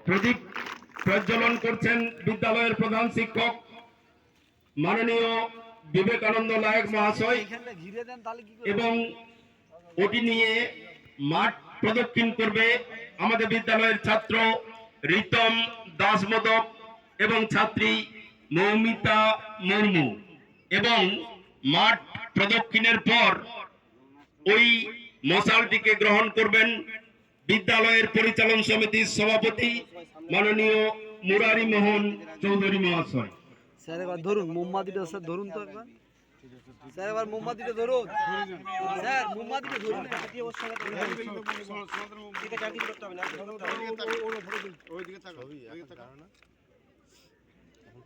প্রদীপ প্রজ্বলন করছেন বিদ্যালয়ের প্রধান শিক্ষক মাননীয় বিবেকানন্দ নায়ক মহাশয় এবং ওটি নিয়ে মাঠ প্রদক্ষিণ করবে আমাদের বিদ্যালয়ের ছাত্র রিতম দাস মোদক এবং ছাত্রী মৌমিতা মুর্মু এবং মাঠ প্রদক্ষিণের পর ওই মশালটিকে গ্রহণ করবেন বিদ্যালয়ের পরিচালন সমিতির সভাপতি মাননীয় মুরারি মোহন চৌধুরী মহাশয়। স্যার এবার ধরুন মোমবাতিটা স্যার ধরুন তো একবার স্যার এবার মোমবাতিটা ধরুন স্যার মোমবাতিটা ধরুন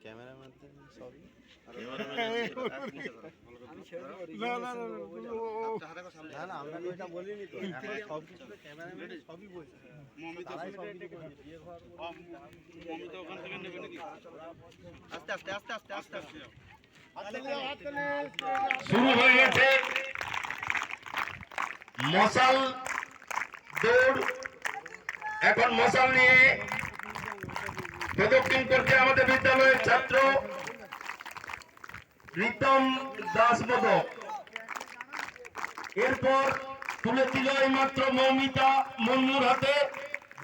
ক্যামেরাম্যান সবই না আমরা তো এটা বলিনি তো সব কিছু ক্যামেরাম্যান সবই বলছে আস্তে আস্তে আস্তে আস্তে আস্তে আস্তে শুরু হয়ে গেছে মশাল দৌড়। এখন মশাল নিয়ে প্রদক্ষিণ করছে আমাদের বিদ্যালয়ের ছাত্র রিতম দাস মোদক। এরপর তুলে দিল মাত্র মৌমিতা মুর্মুর হাতে।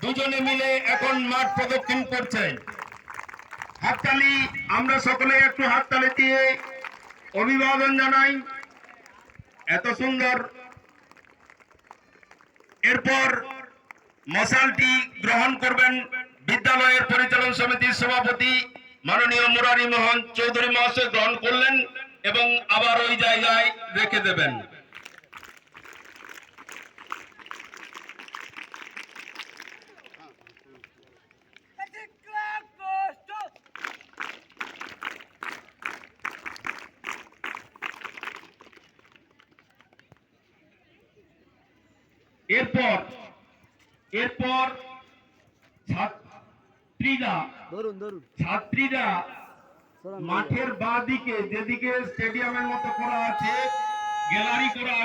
দুজনে মিলে এখন মাঠ প্রদক্ষিণ করছেন। হাততালি, আমরা সকলে একটু হাততালি দিয়ে অভিবাদন জানাই। এত সুন্দর। এরপর মশালটি গ্রহণ করবেন বিদ্যালয়ের পরিচালন সমিতির সভাপতি মাননীয় মুরারি মোহন চৌধুরী মহাশয়। গ্রহণ করলেন এবং আবার ওই জায়গায় রেখে দেবেন। এরপর ছাত্রীরা মাঠের বাঁ দিকে, যেদিকে স্টেডিয়ামের মতো করা আছে, গ্যালারি করা আছে।